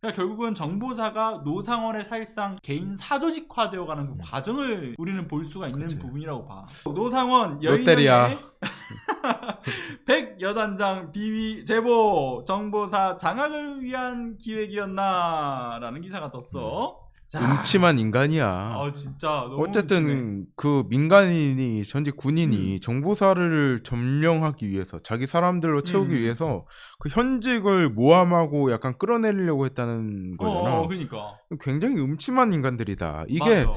그러니까 결국은 정보사가 노상원의 사실상 개인 사조직화되어가는 그 과정을 우리는 볼 수가 있는 그치. 부분이라고 봐. 노상원 롯데리아. 여인영의 100여단장 비위 제보 정보사 장악을 위한 기획이었나라는 기사가 떴어. 자, 음침한 인간이야. 진짜 너무 어쨌든 음침해. 그 민간인이 전직 군인이 정보사를 점령하기 위해서 자기 사람들로 채우기 위해서 그 현직을 모함하고 약간 끌어내리려고 했다는 거잖아. 그러니까. 굉장히 음침한 인간들이다. 이게 맞아.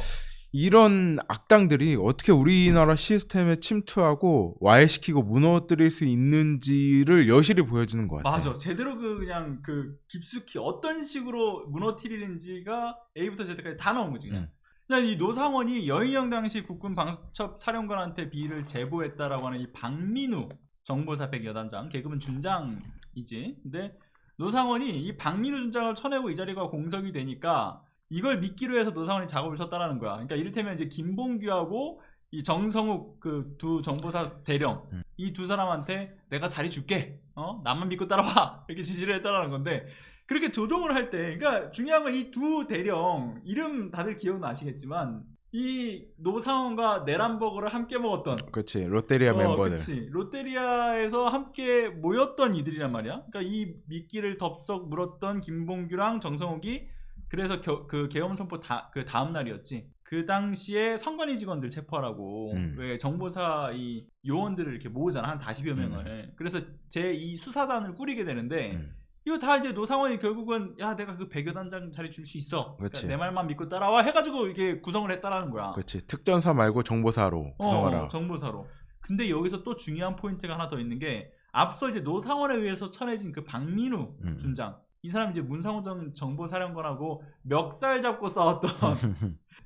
이런 악당들이 어떻게 우리나라 시스템에 침투하고 와해시키고 무너뜨릴 수 있는지를 여실히 보여주는 것 같아. 맞아. 제대로 그냥 그 깊숙이 어떤 식으로 무너뜨리는지가 A부터 Z까지 다 나온 거지 그냥. 그냥 이 노상원이 여인영 당시 국군 방첩 사령관한테 비리를 제보했다라고 하는 이 박민우 정보사 100여단장, 계급은 준장이지. 근데 노상원이 이 박민우 준장을 쳐내고 이 자리가 공석이 되니까 이걸 미끼로 해서 노상원이 작업을 쳤다라는 거야. 그러니까 이를테면 이제 김봉규하고 이 정성욱 그 두 정보사 대령 이 두 사람한테 내가 자리 줄게. 나만 믿고 따라와. 이렇게 지시를 했다라는 건데 그렇게 조종을 할 때 그러니까 중요한 건 이 두 대령 이름 다들 기억나시겠지만 이 노상원과 내란버거를 함께 먹었던 그렇지. 롯데리아 멤버들. 그치. 롯데리아에서 함께 모였던 이들이란 말이야. 그러니까 이 미끼를 덥석 물었던 김봉규랑 정성욱이 그래서 그 계엄 선포 그 다음 날이었지. 그 당시에 선관위 직원들 체포하라고 왜 정보사 이 요원들을 이렇게 모으잖아. 한 40여 명을. 그래서 제2 수사단을 꾸리게 되는데 이거 다 이제 노상원이 결국은 야 내가 그 100여 단장 자리 줄 수 있어. 그러니까 내 말만 믿고 따라와 해가지고 이렇게 구성을 했다라는 거야. 그렇지. 특전사 말고 정보사로 구성하라. 정보사로. 근데 여기서 또 중요한 포인트가 하나 더 있는 게 앞서 이제 노상원에 의해서 쳐내진 그 박민우 준장. 이 사람 이제 문상호 정보사령관하고 멱살 잡고 싸웠던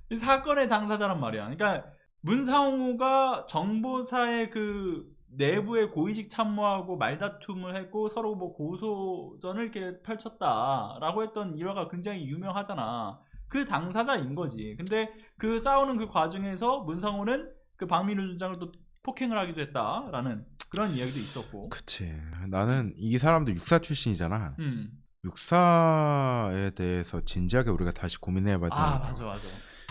이 사건의 당사자란 말이야. 그러니까 문상호가 정보사의 그 내부의 고의식 참모하고 말다툼을 했고 서로 뭐 고소전을 이렇게 펼쳤다라고 했던 일화가 굉장히 유명하잖아. 그 당사자인 거지. 근데 그 싸우는 그 과정에서 문상호는 그 박민우 준장을 또 폭행을 하기도 했다라는 그런 이야기도 있었고. 그치. 나는 이 사람도 육사 출신이잖아. 육사에 대해서 진지하게 우리가 다시 고민해봐야 된다. 맞아.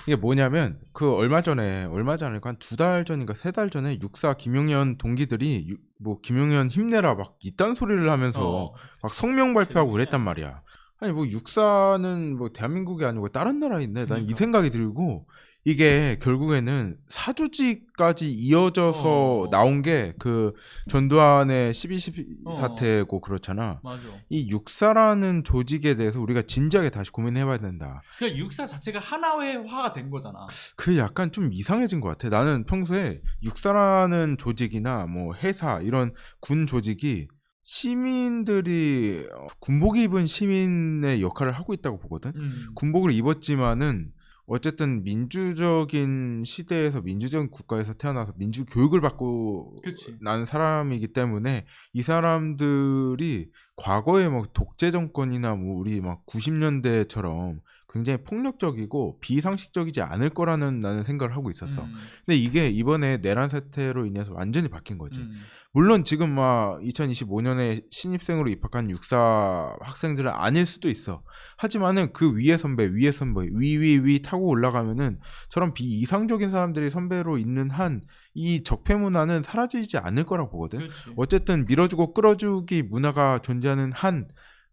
이게 뭐냐면 그 얼마 전에 한 2달 전인가 3달 전에 육사 김용현 동기들이 뭐 김용현 힘내라 막 이딴 소리를 하면서 막 성명 발표하고 그랬단 말이야. 아니 뭐 육사는 뭐 대한민국이 아니고 다른 나라에 있네. 난 이 생각이 들고 이게 결국에는 사조직까지 이어져서 나온 게 그 전두환의 12.12 사태고 그렇잖아. 맞아. 이 육사라는 조직에 대해서 우리가 진지하게 다시 고민해봐야 된다. 그러니까 육사 자체가 하나회화가 된 거잖아. 그게 약간 좀 이상해진 것 같아. 나는 평소에 육사라는 조직이나 뭐 회사 이런 군 조직이 시민들이 군복 입은 시민의 역할을 하고 있다고 보거든. 군복을 입었지만은 어쨌든 민주적인 시대에서 민주적인 국가에서 태어나서 민주 교육을 받고 난 사람이기 때문에 이 사람들이 과거에 막 독재 정권이나 뭐 우리 막 90년대처럼 굉장히 폭력적이고 비상식적이지 않을 거라는 나는 생각을 하고 있었어. 근데 이게 이번에 내란 사태로 인해서 완전히 바뀐 거지. 물론 지금 막 2025년에 신입생으로 입학한 육사 학생들은 아닐 수도 있어. 하지만은 그 위에 선배 위 타고 올라가면은 저런 비이상적인 사람들이 선배로 있는 한 이 적폐 문화는 사라지지 않을 거라고 보거든. 그렇지. 어쨌든 밀어주고 끌어주기 문화가 존재하는 한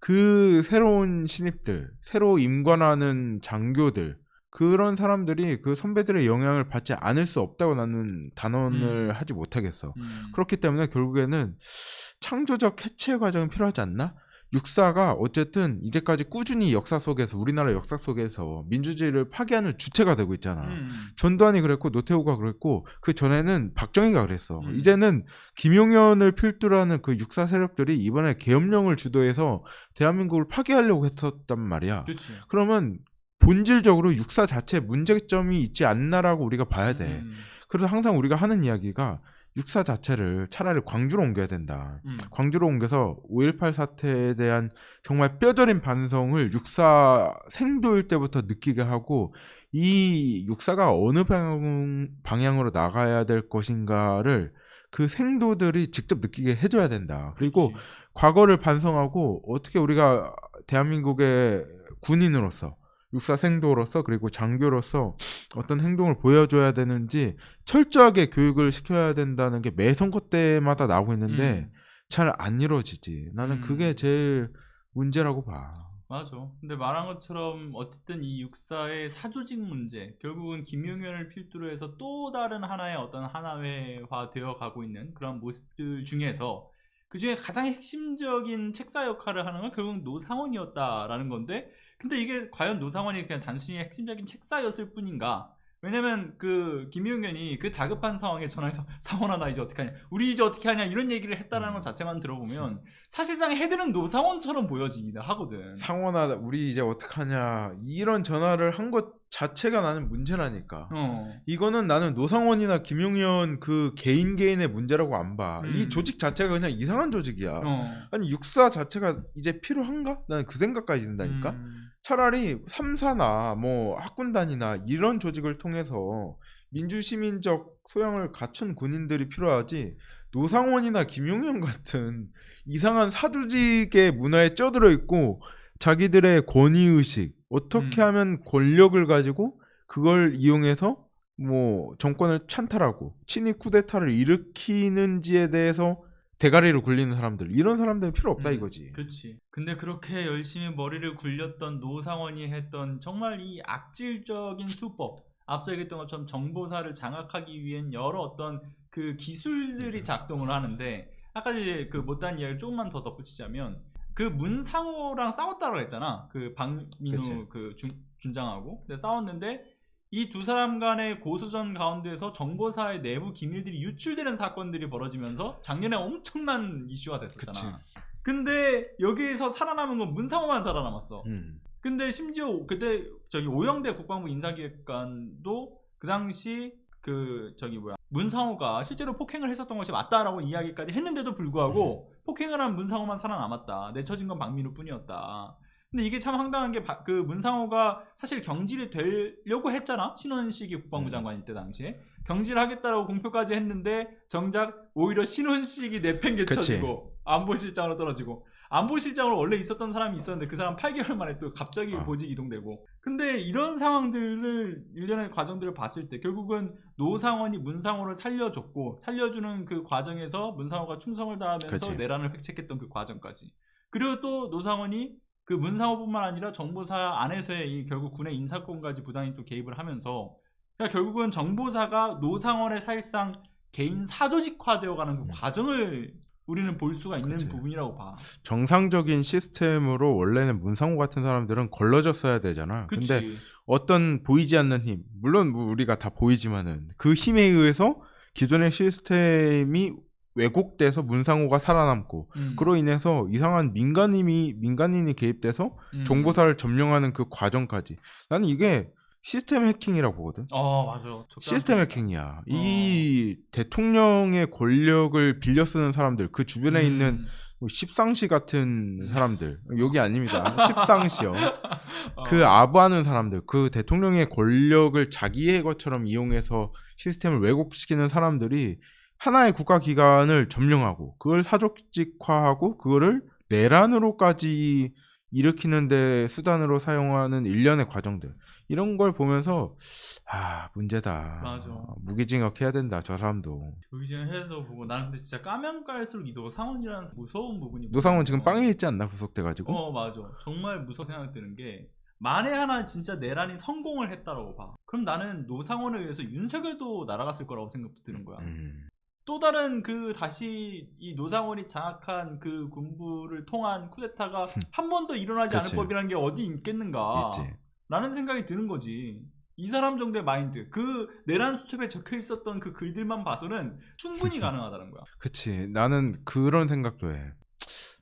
그 새로운 신입들, 새로 임관하는 장교들 그런 사람들이 그 선배들의 영향을 받지 않을 수 없다고 나는 단언을 하지 못하겠어. 그렇기 때문에 결국에는 창조적 해체 과정이 필요하지 않나? 육사가 어쨌든 이제까지 꾸준히 역사 속에서 우리나라 역사 속에서 민주주의를 파괴하는 주체가 되고 있잖아. 전두환이 그랬고 노태우가 그랬고 그 전에는 박정희가 그랬어. 이제는 김용현을 필두로 하는 그 육사 세력들이 이번에 계엄령을 주도해서 대한민국을 파괴하려고 했었단 말이야. 그치. 그러면 본질적으로 육사 자체에 문제점이 있지 않나라고 우리가 봐야 돼. 그래서 항상 우리가 하는 이야기가 육사 자체를 차라리 광주로 옮겨야 된다. 광주로 옮겨서 5.18 사태에 대한 정말 뼈저린 반성을 육사 생도일 때부터 느끼게 하고 이 육사가 어느 방향으로 나가야 될 것인가를 그 생도들이 직접 느끼게 해줘야 된다. 그리고 과거를 반성하고 어떻게 우리가 대한민국의 군인으로서 육사생도로서 그리고 장교로서 어떤 행동을 보여줘야 되는지 철저하게 교육을 시켜야 된다는 게 매 선거 때마다 나오고 있는데 잘 안 이루어지지. 나는 그게 제일 문제라고 봐. 맞아. 근데 말한 것처럼 어쨌든 이 육사의 사조직 문제, 결국은 김용현을 필두로 해서 또 다른 하나의 어떤 하나회화 되어 가고 있는 그런 모습들 중에서 그 중에 가장 핵심적인 책사 역할을 하는 건 결국 노상원이었다라는 건데, 근데 이게 과연 노상원이 그냥 단순히 핵심적인 책사였을 뿐인가? 왜냐면 그 김용현이 그 다급한 상황에 전화해서 상원아 나 이제 어떻게 하냐, 우리 이제 어떻게 하냐 이런 얘기를 했다라는 것 자체만 들어보면 사실상 헤드는 노상원처럼 보여지긴 하거든. 상원아 우리 이제 어떡하냐 이런 전화를 한 것 자체가 나는 문제라니까. 이거는 나는 노상원이나 김용현 그 개인의 문제라고 안 봐. 이 조직 자체가 그냥 이상한 조직이야. 아니 육사 자체가 이제 필요한가? 나는 그 생각까지 든다니까. 차라리 3사나 뭐 학군단이나 이런 조직을 통해서 민주시민적 소양을 갖춘 군인들이 필요하지, 노상원이나 김용현 같은 이상한 사조직의 문화에 쩌들어 있고 자기들의 권위의식, 어떻게 하면 권력을 가지고 그걸 이용해서 뭐 정권을 찬탈하고 친위 쿠데타를 일으키는지에 대해서 대가리를 굴리는 사람들, 이런 사람들은 필요 없다 이거지. 그렇지. 근데 그렇게 열심히 머리를 굴렸던 노상원이 했던 정말 이 악질적인 수법, 앞서 얘기했던 것처럼 정보사를 장악하기 위한 여러 어떤 그 기술들이 작동을 하는데, 아까 이제 그 못다한 이야기를 조금만 더 덧붙이자면 그 문상호랑 싸웠다고 했잖아. 그 박민우 그 준장하고. 근데 싸웠는데 이 두 사람 간의 고소전 가운데서 정보사의 내부 기밀들이 유출되는 사건들이 벌어지면서 작년에 엄청난 이슈가 됐었잖아. 근데 여기에서 살아남은 건 문상호만 살아남았어. 근데 심지어 그때 저기 오영대 국방부 인사기획관도 그 당시 그 저기 뭐야 문상호가 실제로 폭행을 했었던 것이 맞다라고 이야기까지 했는데도 불구하고 폭행을 한 문상호만 살아남았다. 내쳐진 건 박민우 뿐이었다. 근데 이게 참 황당한 게 그 문상호가 사실 경질이 되려고 했잖아. 신원식이 국방부 장관일 때 당시에 경질하겠다라고 공표까지 했는데 정작 오히려 신원식이 내팽개쳐지고 안보실장으로 떨어지고, 안보실장으로 원래 있었던 사람이 있었는데 그 사람 8개월 만에 또 갑자기 보직 이동되고. 근데 이런 상황들을 일련의 과정들을 봤을 때 결국은 노상원이 문상호를 살려줬고, 살려주는 그 과정에서 문상호가 충성을 다하면서 내란을 획책했던 그 과정까지, 그리고 또 노상원이 그 문상호뿐만 아니라 정보사 안에서의 이 결국 군의 인사권까지 부당히 또 개입을 하면서, 그러니까 결국은 정보사가 노상원의 사실상 개인 사조직화되어가는 그 과정을 우리는 볼 수가 있는 부분이라고 봐. 정상적인 시스템으로 원래는 문상호 같은 사람들은 걸러졌어야 되잖아. 근데 어떤 보이지 않는 힘, 물론 우리가 다 보이지만은 그 힘에 의해서 기존의 시스템이 왜곡돼서 문상호가 살아남고, 그로 인해서 이상한 민간인이 개입돼서 정보사를 점령하는 그 과정까지, 나는 이게 시스템 해킹이라고 보거든. 맞아. 시스템 해킹이야. 이 대통령의 권력을 빌려 쓰는 사람들, 그 주변에 있는 십상시 같은 사람들, 여기 아닙니다. 십상시요. 그 아부하는 사람들, 그 대통령의 권력을 자기의 것처럼 이용해서 시스템을 왜곡시키는 사람들이 하나의 국가기관을 점령하고 그걸 사조직화하고 그거를 내란으로까지 일으키는데 수단으로 사용하는 일련의 과정들, 이런 걸 보면서 문제다. 맞아. 무기징역해야 된다 저 사람도. 무기징역해야 된다고 보고, 나는 근데 진짜 까면 깔수록 이 노상원이라는 무서운 부분이 노상원 지금 빵에 있지 않나, 구속돼가지고. 맞아. 정말 무서워 생각이 드는 게, 만에 하나 진짜 내란이 성공을 했다라고 봐. 그럼 나는 노상원에 의해서 윤석열도 날아갔을 거라고 생각도 드는 거야. 또 다른 그 다시 이 노상원이 장악한 그 군부를 통한 쿠데타가 한 번 더 일어나지 않을 법이라는 게 어디 있겠는가 라는 생각이 드는 거지. 이 사람 정도의 마인드, 그 내란 수첩에 적혀 있었던 그 글들만 봐서는 충분히 가능하다는 거야. 그치. 나는 그런 생각도 해.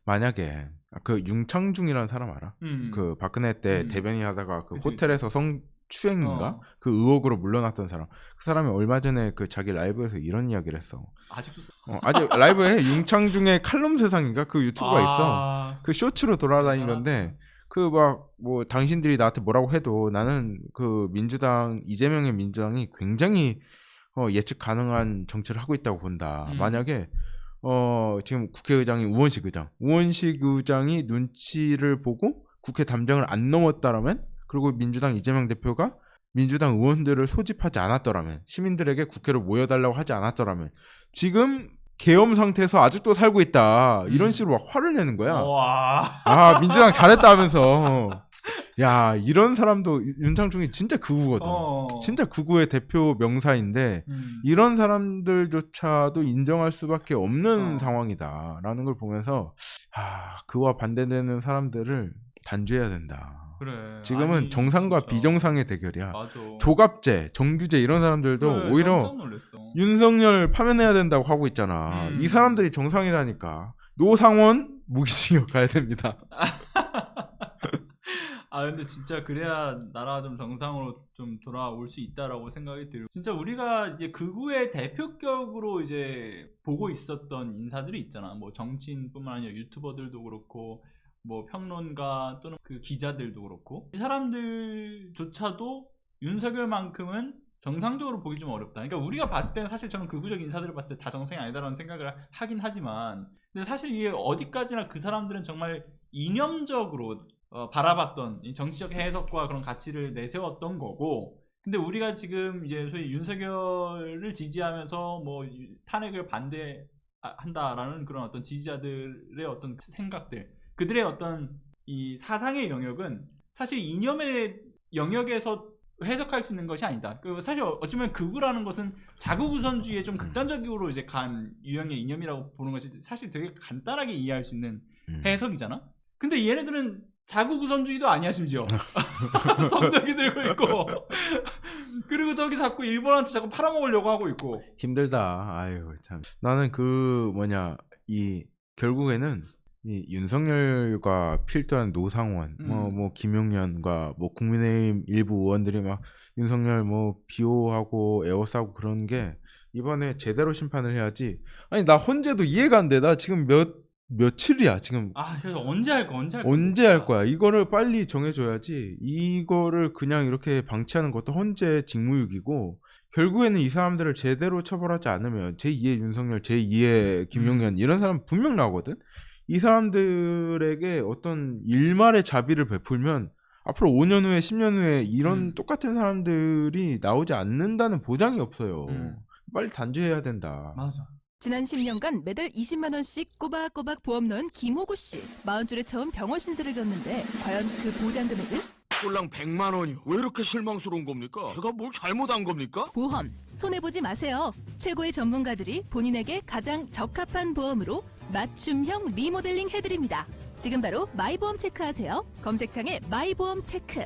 만약에 그 융창중이라는 사람 알아? 그 박근혜 때 대변인 하다가 그 호텔에서 성추행인가? 그 의혹으로 물러났던 사람. 그 사람이 얼마 전에 그 자기 라이브에서 이런 이야기를 했어. 아직도 아직 라이브에 융창중의 칼럼 세상인가? 그 유튜브가 있어. 그 쇼츠로 돌아다니는데, 그 막 뭐 당신들이 나한테 뭐라고 해도 나는 그 민주당, 이재명의 민주당이 굉장히 예측 가능한 정치를 하고 있다고 본다. 만약에 지금 국회의장이 우원식 의장이 눈치를 보고 국회 담정을 안 넘었다라면, 그리고 민주당 이재명 대표가 민주당 의원들을 소집하지 않았더라면, 시민들에게 국회로 모여달라고 하지 않았더라면, 지금 계엄 상태에서 아직도 살고 있다, 이런 식으로 막 화를 내는 거야. 와. 아, 민주당 잘했다 하면서. 야, 이런 사람도, 윤창중이 진짜 극우거든. 진짜 극우의 대표 명사인데 이런 사람들조차도 인정할 수밖에 없는 상황이다라는 걸 보면서, 그와 반대되는 사람들을 단죄해야 된다. 그래. 지금은 아니, 정상과 진짜. 비정상의 대결이야. 맞아. 조갑제, 정규제 이런 사람들도 그래, 오히려 깜짝 놀랐어. 윤석열 파면해야 된다고 하고 있잖아. 이 사람들이 정상이라니까. 노상원 무기징역 가야 됩니다. 근데 진짜 그래야 나라가 좀 정상으로 좀 돌아올 수 있다라고 생각이 들고, 진짜 우리가 이제 극우의 대표격으로 이제 보고 있었던 인사들이 있잖아. 뭐 정치인뿐만 아니라 유튜버들도 그렇고, 뭐 평론가 또는 그 기자들도 그렇고, 이 사람들조차도 윤석열만큼은 정상적으로 보기 좀 어렵다. 그러니까 우리가 봤을 때는, 사실 저는 극우적 인사들을 봤을 때 다 정상이 아니다라는 생각을 하긴 하지만, 근데 사실 이게 어디까지나 그 사람들은 정말 이념적으로 바라봤던 이 정치적 해석과 그런 가치를 내세웠던 거고, 근데 우리가 지금 이제 소위 윤석열을 지지하면서 뭐 탄핵을 반대한다라는 그런 어떤 지지자들의 어떤 생각들, 그들의 어떤 이 사상의 영역은 사실 이념의 영역에서 해석할 수 있는 것이 아니다. 사실 어쩌면 극우라는 것은 자국우선주의에 좀 극단적으로 이제 간 유형의 이념이라고 보는 것이 사실 되게 간단하게 이해할 수 있는 해석이잖아. 근데 얘네들은 자국우선주의도 아니야, 심지어. 성적이 들고 있고, 그리고 저기 자꾸 일본한테 자꾸 팔아먹으려고 하고 있고. 힘들다. 아유, 참. 나는 결국에는 이 윤석열과 필두한 노상원, 뭐 김용현과 뭐 국민의힘 일부 의원들이 막 윤석열 뭐 비호하고 에워싸고 그런 게 이번에 제대로 심판을 해야지. 아니, 나 헌재도 이해가 안 돼. 나 지금 며칠이야 지금. 그래서 언제 할 거야. 이거를 빨리 정해줘야지. 이거를 그냥 이렇게 방치하는 것도 헌재 직무유기고, 결국에는 이 사람들을 제대로 처벌하지 않으면 제2의 윤석열, 제2의 김용현 이런 사람 분명 나오거든. 이 사람들에게 어떤 일말의 자비를 베풀면 앞으로 5년 후에 10년 후에 이런 똑같은 사람들이 나오지 않는다는 보장이 없어요. 빨리 단죄해야 된다. 맞아. 지난 10년간 매달 20만 원씩 꼬박꼬박 보험 넣은 김호구 씨. 40줄에 처음 병원 신세를 졌는데 과연 그 보장 금액은? 꼴랑 100만 원이요. 왜 이렇게 실망스러운 겁니까? 제가 뭘 잘못한 겁니까? 보험 손해보지 마세요. 최고의 전문가들이 본인에게 가장 적합한 보험으로 맞춤형 리모델링 해드립니다. 지금 바로 마이보험 체크하세요. 검색창에 마이보험 체크.